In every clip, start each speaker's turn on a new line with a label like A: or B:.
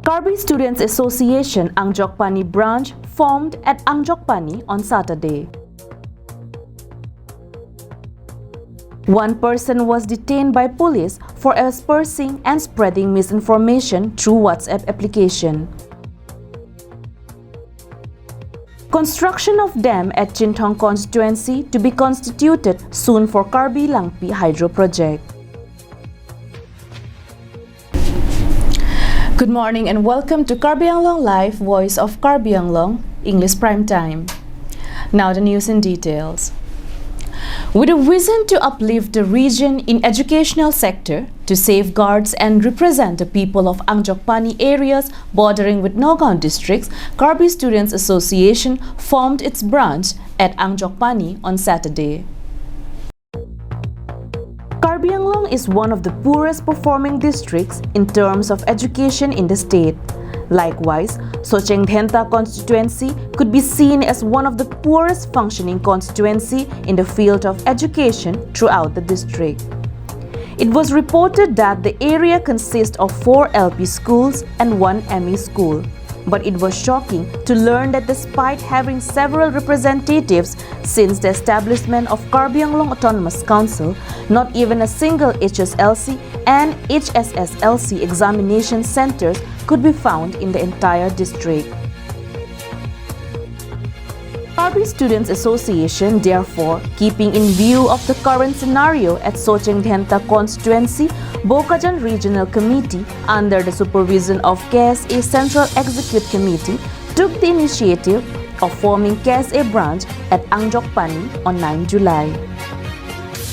A: Karbi Students Association Angjokpani branch formed at Angjokpani on Saturday. One person was detained by police for aspersing and spreading misinformation through WhatsApp application. Construction of dam at Chintong constituency to be constituted soon for Karbi Langpi Hydro Project. Good morning and welcome to Karbi Anglong Live, Voice of Karbi Anglong, English Prime Time. Now the news in details. With a vision to uplift the region in educational sector, to safeguard and represent the people of Angjokpani areas bordering with Nagaon districts, Karbi Students Association formed its branch at Angjokpani on Saturday. Karbi Anglong is one of the poorest performing districts in terms of education in the state. Likewise, Socheng Dhenta constituency could be seen as one of the poorest functioning constituency in the field of education throughout the district. It was reported that the area consists of 4 LP schools and 1 ME school. But it was shocking to learn that despite having several representatives since the establishment of Karbi Anglong Autonomous Council, not even a single HSLC and HSSLC examination centers could be found in the entire district. Karbi Students Association, therefore, keeping in view of the current scenario at Socheng Dhenta constituency, Bokajan Regional Committee, under the supervision of KSA Central Executive Committee, took the initiative of forming KSA branch at Angjokpani on 9 July.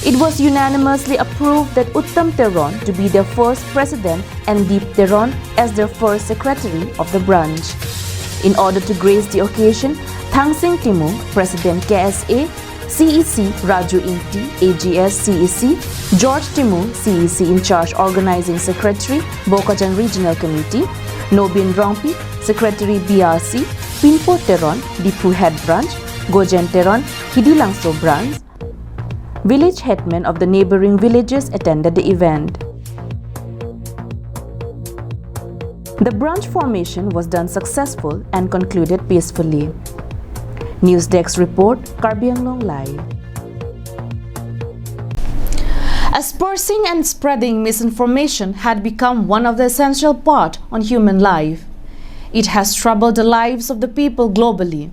A: It was unanimously approved that Uttam Teron to be their first president and Deep Teron as their first secretary of the branch. In order to grace the occasion, Thangsing Timung, President KSA, CEC Raju Inti, AGS CEC, George Timung, CEC in charge Organizing Secretary, Bokajan Regional Committee, Nobin Rongpi, Secretary BRC, Pinpo Teron, Dipu Head Branch, Gojen Teron, Hidilangso Branch. Village headmen of the neighboring villages attended the event. The branch formation was done successful and concluded peacefully. News Desk report, Karbi Anglong Live. Aspersing and spreading misinformation had become one of the essential part on human life. It has troubled the lives of the people globally.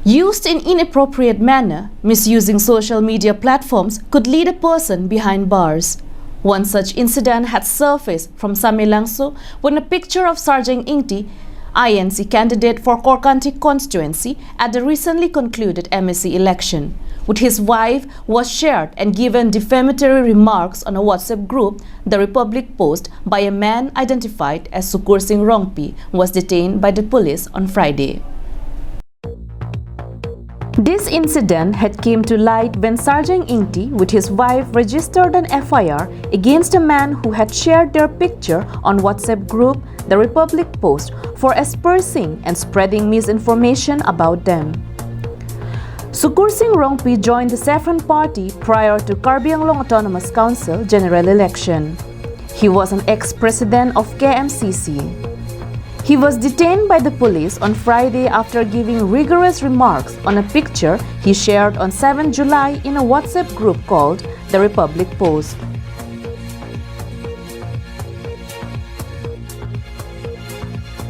A: Used in inappropriate manner, misusing social media platforms could lead a person behind bars. One such incident had surfaced from Samilangso when a picture of Sergeant Ingti, INC candidate for Korkantik constituency at the recently concluded MSC election, with his wife was shared and given defamatory remarks on a WhatsApp group. The Republic Post by a man identified as Sukur Singh Rongpi was detained by the police on Friday. This incident had came to light when Sergeant Ingti with his wife registered an FIR against a man who had shared their picture on WhatsApp group The Republic Post for aspersing and spreading misinformation about them. Sukur Singh Rongpi joined the Saffron Party prior to Karbi Anglong Autonomous Council general election. He was an ex-president of KMCC. He was detained by the police on Friday after giving rigorous remarks on a picture he shared on 7 July in a WhatsApp group called The Republic Post.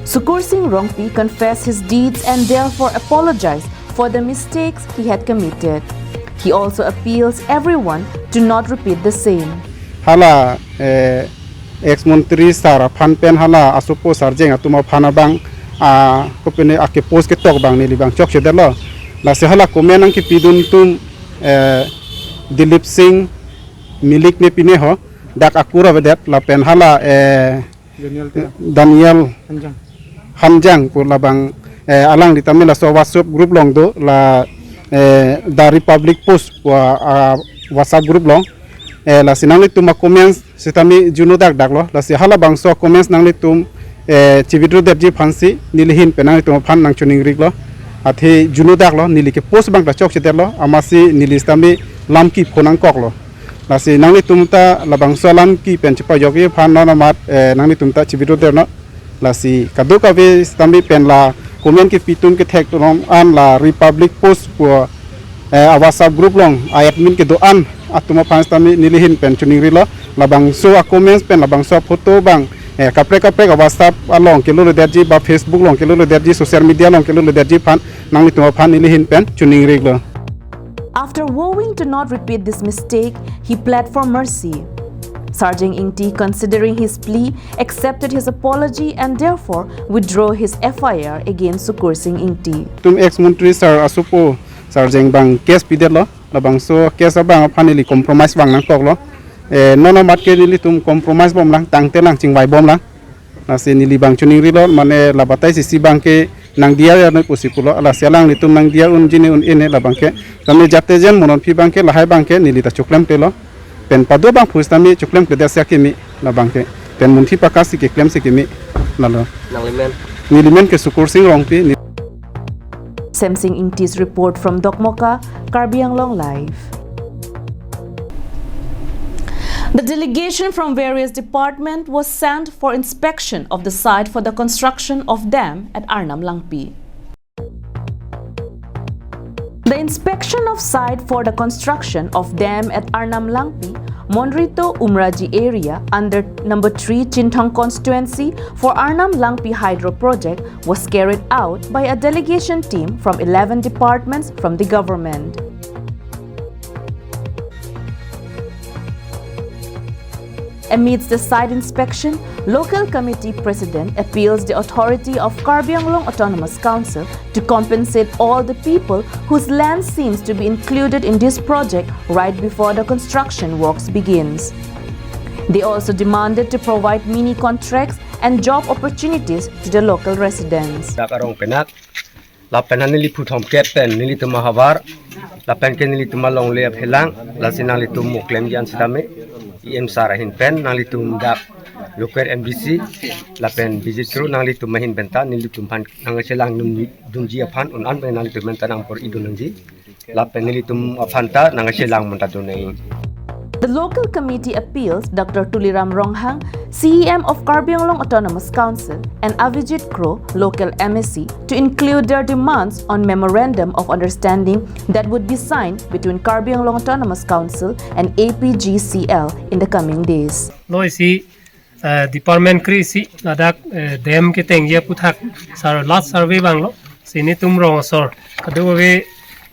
A: Sukur Singh Rongpi confessed his deeds and therefore apologized for the mistakes he had committed. He also appeals everyone to not repeat the same.
B: Hala ex-Menteri Sara Phanpen hala asupo sarjeng atuma phanabang kopene ake post ke tok bang ni bang chok chedelo la se hala komen ang ki pidun tum Dilip Singh milik ne pine ho dak akura vedet la pen hala Daniel Hanjang pur la bang alang di tamila so WhatsApp group long do la The Republic Post wa WhatsApp group long la sinang litum comments sitami juno dak lo la si hala bangso comments nang litum chivitro debji phansi nilihin penang litum phan nang chuning rig lo athi juno dak lo nilike post bang ta chok chiter lo amasi nilistami lamki phonang kok lo lasi nang litum ta labang so lamki pen chipa yogi phan no na mat nang litum ta chivitro der no la si kadu ka ve tami pen la comment ke pitun ke thek rom an la republic post ko WhatsApp group long admin ke do an atuma fans tami nilihin pen chuning rilo labang so a comments pen labang so photo bang kapre ka WhatsApp along ke lo derji ba Facebook long ke lo derji social media long ke lo derji fan nang ituma fan nilihin pen chuning rilo.
A: After vowing to not repeat this mistake, he pled for mercy. Sergeant Ingti, considering his plea, accepted his apology and therefore withdrew his FIR against Sukur Singh Ingti.
B: Tum ex-Mantri Sir Asupo Sergeant bang case pidel lo labang so case bang finally compromise bang nang tok lo nono mat ke nili tum compromise bom lang tangte lang chingwai bom lang na se nili bang chuning rilol mane labatai si bang ke nang dia ya na pusipulo ala sialang litum nang dia un jini un ene labang ke kami jate jen monon pi bang ke lahai bang ke nili ta chuklem te lo pen pado bang phus tami chuklem ke dasya ke mi labang ke pen munthi pakasi ke klem se ke mi lalo nili men ke Sukur Singh rong pi
A: Semsing Ingti's report from Dokmoka, Karbi Anglong Live. The delegation from various departments was sent for inspection of the site for the construction of dam at Arnam Langpi. The inspection of site for the construction of dam at Arnam Langpi, Monrito Umraji area under number 3 Chinthong constituency for Arnam Langpi Hydro project was carried out by a delegation team from 11 departments from the government. Amidst the site inspection, local committee president appeals the authority of Karbi Anglong Autonomous Council to compensate all the people whose land seems to be included in this project right before the construction works begins. They also demanded to provide mini contracts and job opportunities to the local residents.
C: Lapen nili puthom kepen nili tuma havar lapen ke nili tuma long le phelang lasina li tum muklem jan sidame im sarahin pen nali tum dak loker MBC lapen visit through nali tum mahin benta nili tum pan nang selang dunji aphan un an pen nali tum benta nang por idunanji lapen nili tum aphanta nang selang monta dunai.
A: The local committee appeals Dr. Tuliram Ronghang, CEM of Karbi Anglong Autonomous Council, and Avijit Kro, local MSc, to include their demands on memorandum of understanding that would be signed between Karbi Anglong Autonomous Council and APGCL in the coming days.
D: Loisi department krisi ladak dem ke tengye puthak sar last survey banglo sini tum rong sor kadu we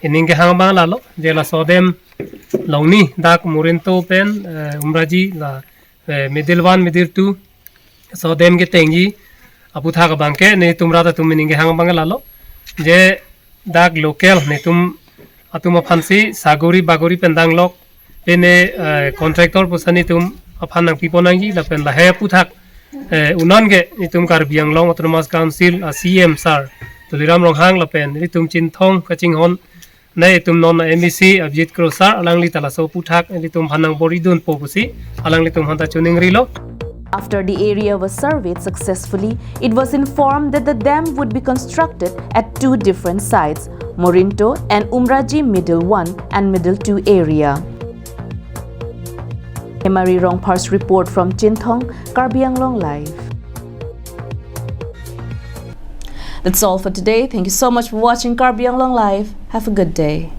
D: ininge hang bang lalo jela so dem Longni dak Murinto pen Umraji la middle 1 middle 2 so dem ke tengi apu tha ka bangke ne tumra ta tum ninge hang bang lalo je dak local ne tum atuma phansi sagori bagori pendang lok pene contractor pusani tum aphanang piponangi la pen la he puthak unange ni tum Karbi Anglong Autonomous Council CM sir Tuliram Ronghang la pen ni tum Chinthong ka chinghon Nay tum non MBC Avijit Krosar alang li tala so puthak litum hanang boridun popusi alang litum hanta chuning rilo.
A: After the area was surveyed successfully, it was informed that the dam would be constructed at 2 different sites, Morinto and Umraji Middle 1 and Middle 2 area. Emari Rongpar's report from Chinthong, Karbi Anglong Live. That's all for today. Thank you so much for watching Karbi Anglong Live. Have a good day.